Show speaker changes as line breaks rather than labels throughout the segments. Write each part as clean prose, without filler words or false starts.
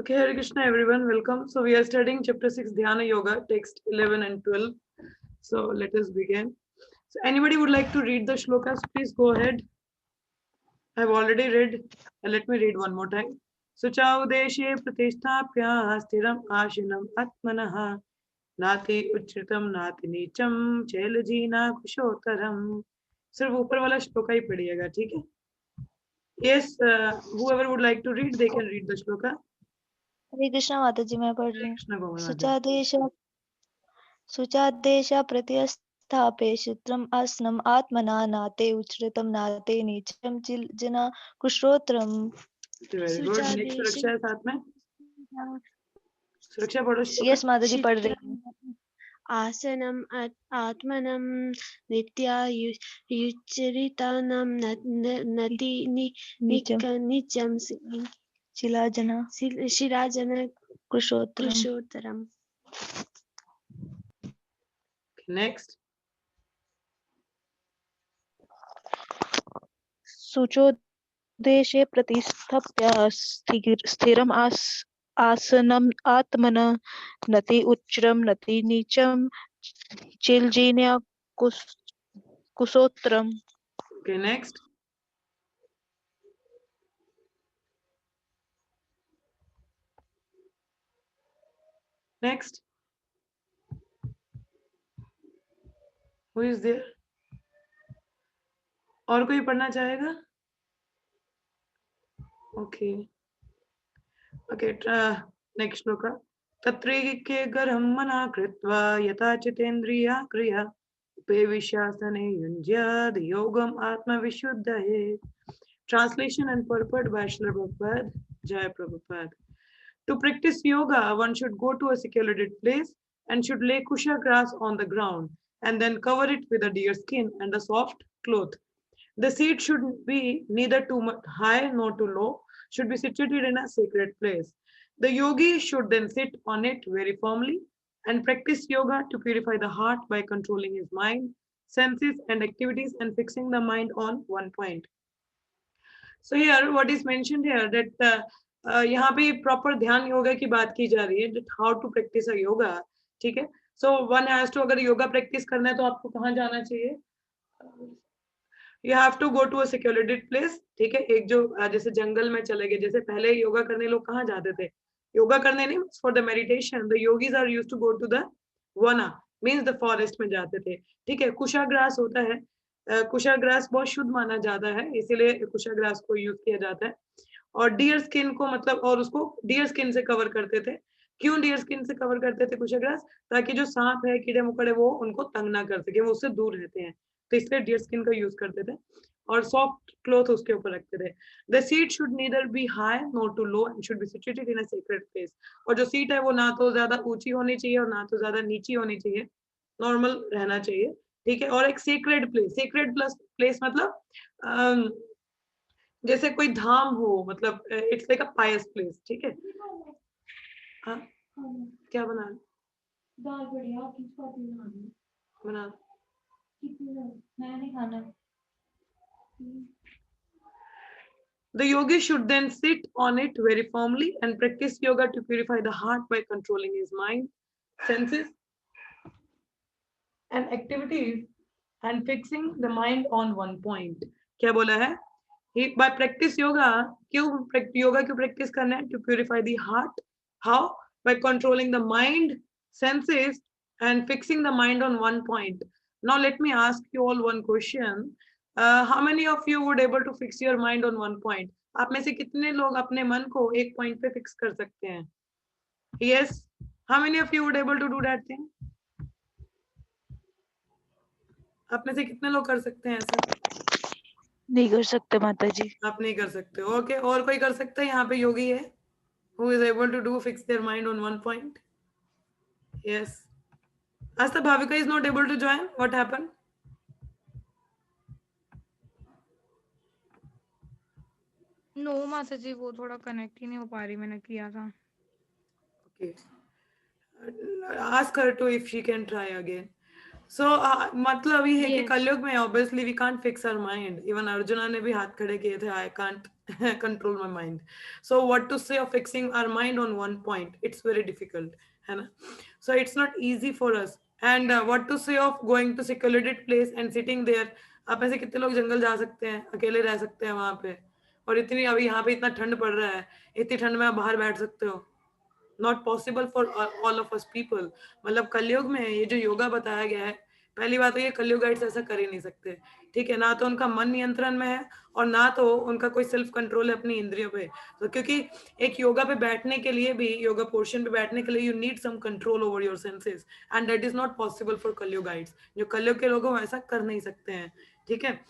Okay, Hare Krishna everyone, welcome. So we are studying chapter 6 Dhyana Yoga, text 11 and 12. So let us begin. So anybody would like to read the shlokas, please go ahead. I've already read. Let me read one more time. Sucha udeshe pratishthapya sthiram ashinam atmanah nati uchritam nati nicham chailajina kushotaram. सिर्फ ऊपर वाला श्लोका ही पढ़िएगा, ठीक है? Yes, whoever would like to read, they can read the shloka.
हरे कृष्णा माता जी, मैं पढ़ रही
कृष्ण
हूँ।
भगवान
सुचादेश प्रतिस्थापे चित्रम आसनम आत्मना नाते उच्छ्रितम नाते नीचम जना कुश्रोत्रम।
Very good. नेक्स्ट सुरक्षा है साथ में, सुरक्षा पढ़ो श्लोक।
यस माता जी, पढ़ रही हूँ।
आसनम आत्मनम नित्यायुचरितानां नति निचम शिलाजन कुशोत्तरम।
नेक्स्ट।
सुचोदेशे प्रतिस्थाप्य स्थिरम आसनम आत्मन नति उच्चरम नति नीचम चिलजीन्या कुशोत्तरम।
Okay, next. Next. Who is there? और कोई पढ़ना चाहेगा? ओके ओके, नेक्स्ट श्लोक। तत्रैके गरम मना कृत्वा यथा चितेन्द्रिया क्रिया उपेविश्यासने युञ्ज्याद् योगम आत्मविशुद्धये। Translation and purport by Srila Prabhupada. Jai Prabhupada. To practice yoga, one should go to a secluded place and should lay kusha grass on the ground and then cover it with a deer skin and a soft cloth. The seat should be neither too high nor too low, should be situated in a sacred place. The yogi should then sit on it very firmly and practice yoga to purify the heart by controlling his mind, senses, and activities and fixing the mind on one point. So here what is mentioned here that यहाँ पे proper ध्यान योगा की बात की जा रही है, that how to practice a yoga, ठीक है? So one has to, अगर योगा प्रैक्टिस करना है तो आपको कहाँ जाना चाहिए? You have to go to a secluded place, ठीक है? एक जो जैसे जंगल में चले गए, जैसे पहले योगा करने लोग कहाँ जाते थे? योगा करने नहीं, for the meditation, the yogis are used to go to the vana, means the forest में जाते थे, ठीक है? कुशा ग्रास होता है, कुशा ग्रास बहुत शुद्ध माना जाता है, इसीलिए कुशा ग्रास को यूज किया जाता है। और डियर स्किन को मतलब, और उसको डियर स्किन से कवर करते थे। क्यों डियर स्किन से कवर करते थे कुशा ग्रास? ताकि जो सांप है, कीड़े मकोड़े, वो उनको तंग ना कर सके, वो उससे दूर रहते हैं, तो इसलिए डियर स्किन का यूज करते थे और सॉफ्ट क्लॉथ उसके ऊपर रखते थे। The seat should neither be high nor too low and should be situated in a sacred place. और जो सीट है वो ना तो ज्यादा ऊंची होनी चाहिए और ना तो ज्यादा नीची होनी चाहिए, नॉर्मल रहना चाहिए, ठीक है? और एक सेक्रेड प्लेस, सेक्रेड प्लेस मतलब जैसे कोई धाम हो, मतलब it's like a pious place, ठीक है? हाँ, क्या बना? दाल बढ़िया, बना The yogi should then sit on it very firmly and practice yoga to purify the heart by controlling his mind, senses, and activities and fixing the mind on one point. क्या बोला है? By practice yoga, क्यों योगा क्यों practice करना है? To purify the heart. How? By controlling the mind, senses, and fixing the mind on one point. Now let me ask you all one question. How many of you would able to fix your mind on one point? आप में से कितने लोग अपने मन को एक point पे फिक्स कर सकते हैं? Yes. How many of you would able to do that thing? आप में से कितने लोग कर सकते हैं ऐसा?
नहीं कर सकते माता जी।
आप नहीं कर सकते, ओके? और कोई कर सकता है? यहाँ पे योगी है who is able to do fix their mind on one point? Yes. Asta Bhavika is not able to join. What happened?
No माता जी, वो थोड़ा कनेक्ट ही नहीं हो पा रही, मैंने किया था।
Okay. Ask her to if she can try again. So मतलब ये है कि कलयुग में obviously we can't fix our mind. Even arjuna ने भी हाथ खड़े किए थे, I can't control my mind. So what to say of fixing our mind on one point, it's very difficult, है ना? So it's not easy for us. And what to say of going to secluded place and sitting there. आप ऐसे कितने लोग जंगल जा सकते हैं, अकेले रह सकते हैं वहां पे, और इतनी अभी यहाँ पे इतना ठंड पड़ रहा है, इतनी ठंड में आप बाहर बैठ सकते हो? Not possible for all of us people. मतलब कलयुग में ये जो योगा बताया गया है, पहली बात तो ये कलयुगाइट्स ऐसा कर ही नहीं सकते, ठीक है? ना तो उनका मन नियंत्रण में है और ना तो उनका कोई सेल्फ कंट्रोल है अपनी इंद्रियों पे. तो क्योंकि एक योगा पे बैठने के लिए भी, योगा पोर्शन पे बैठने के लिए you need some control over your senses, and that is not possible for कलयुगाइट्स. जो कलयुग के लोग हैं ऐसा कर नहीं सकते हैं, ठीक है?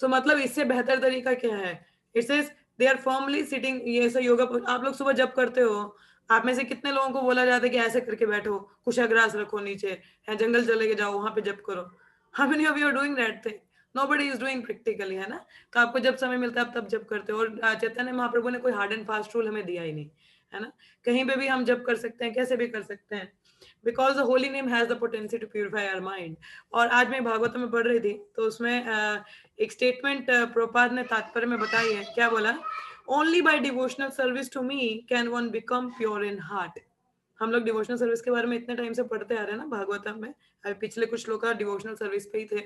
सो मतलब इससे बेहतर तरीका क्या है? It says they are firmly sitting. ये ऐसा योगा आप लोग सुबह जब करते हो, आप में से कितने लोगों को बोला जाता है कि ऐसे करके बैठो, कुशाग्रास रखो नीचे, या जंगल चले के जाओ वहां पे जब करो? How many of you are doing that thing? Nobody is doing practically, है ना? तो आपको जब समय मिलता है आप तब जब करते हो. और चैतन्य महाप्रभु ने कोई हार्ड एंड फास्ट रूल हमें दिया ही नहीं, है ना? कहीं पे भी हम जब कर सकते हैं, कैसे भी कर सकते हैं, because the holy name has the potency to purify our mind. और आज मैं भागवत में पढ़ रही थी, तो उसमें एक स्टेटमेंट प्रभुपाद ने तात्पर्य में बताई है. क्या बोला? Only by devotional service to me can one become pure in heart. हम लोग डिवोशनल सर्विस के बारे में इतने टाइम से पढ़ते आ रहे हैं ना भागवतम में, अभी पिछले कुछ लोग का डिवोशनल सर्विस पे ही थे.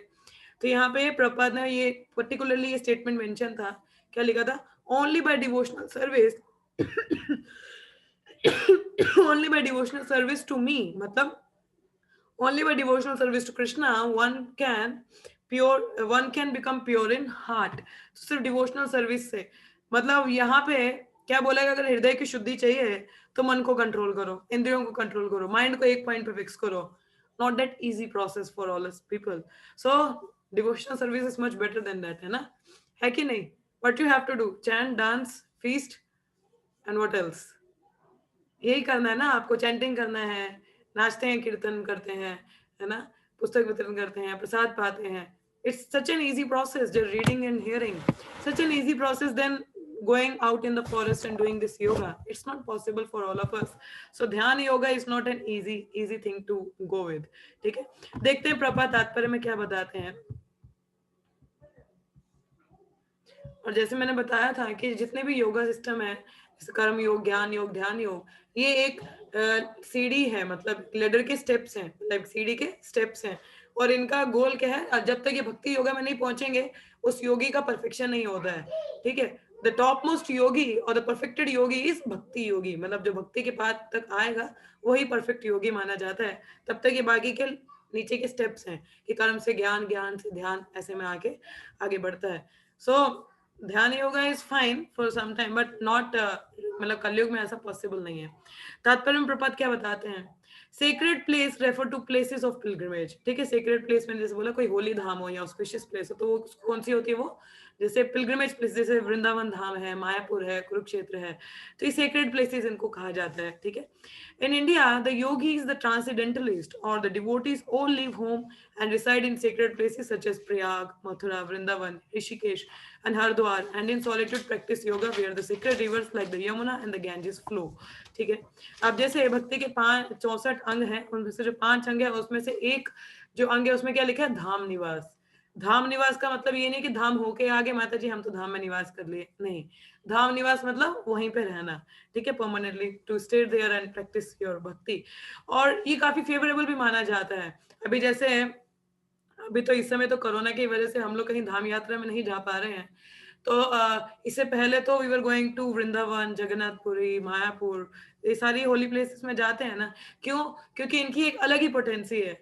तो यहाँ पे प्रभुपाद ने ये पर्टिकुलरली ये स्टेटमेंट मेंशन था. क्या लिखा था? Only by devotional service only by devotional service to me, मतलब only by devotional service to Krishna one can become pure in heart. तो सिर्फ डिवोशनल सर्विस से, मतलब यहाँ पे क्या बोला? अगर हृदय की शुद्धि चाहिए तो मन को कंट्रोल करो, इंद्रियों को कंट्रोल करो, माइंड को एक पॉइंट पे फिक्स करो. Not that easy process for all us people. So devotional service is much better than that, है ना? है कि नहीं? What you have to do? Chant, dance, feast, and what else? यही करना है ना आपको. चैंटिंग करना है, नाचते हैं, कीर्तन करते हैं, है ना? पुस्तक वितरण करते हैं, प्रसाद पाते हैं. It's such an easy process, just reading and hearing. Such an easy process than going out in the forest and doing this yoga. It's not possible for all of us. So ध्यान yoga is not an easy thing to go with. ठीक है, देखते हैं प्रभुपाद तात्पर्य में क्या बताते हैं. और जैसे मैंने बताया था कि जितने भी योगा सिस्टम है, जैसे कर्म योग, ज्ञान योग, ध्यान योग, ये एक सीढ़ी है, मतलब लेडर के स्टेप्स हैं, मतलब सीढ़ी के स्टेप्स हैं. और इनका गोल क्या है? जब तक ये भक्ति योगा में नहीं पहुंचेंगे, उस योगी का परफेक्शन नहीं होता है, ठीक है? द टॉप मोस्ट योगी और द परफेक्टेड योगी इज भक्ति योगी. मतलब जो भक्ति के पास तक आएगा वही परफेक्ट योगी माना जाता है. तब तक ये बाकी के नीचे के स्टेप्स हैं कि कर्म से ज्ञान, ज्ञान से ध्यान, ऐसे में आके आगे बढ़ता है. सो ध्यान yoga is fine for some time, but not, मतलब कलयुग में ऐसा पॉसिबल नहीं है. तात्पर्य में प्रभुपाद क्या बताते हैं? Sacred place refer to places of pilgrimage. ठीक है, सेक्रेड प्लेस में जैसे बोला कोई होली धाम हो या ऑस्पिशियस प्लेस हो, तो वो कौन सी होती है? वो जैसे पिलग्रिमेज प्लेस, जैसे वृंदावन धाम है, मायापुर है, कुरुक्षेत्र है, तो ये सेक्रेड प्लेसेस इनको कहा जाता है. ठीक है. In India, the yogis, the transcendentalist, or the devotees all leave home and reside in sacred places such as Prayag, Mathura, Vrindavan, Rishikesh, and Hardwar, and in solitude practice yoga where the sacred rivers like the Yamuna and the Ganges flow. ठीक है. अब जैसे भक्ति के 64 अंग हैं, उनमें से जो 5 अंग है उसमें से एक जो अंग है उसमें क्या लिखा है? धाम निवास. धाम निवास का मतलब ये नहीं कि धाम होके आगे माता जी हम तो धाम में निवास कर लिए, नहीं. धाम निवास मतलब वहीं पे रहना. ठीक है, permanently to stay there and practice your bhakti. और ये काफी फेवरेबल भी माना जाता है. अभी जैसे अभी तो इस समय तो कोरोना की वजह से हम लोग कहीं धाम यात्रा में नहीं जा पा रहे हैं, तो इससे पहले तो we were going to Vrindavan, Jagannathpuri, Mayapur, ये सारी होली प्लेसेस में जाते हैं ना. क्यों? क्योंकि इनकी एक अलग ही पोटेंसी है.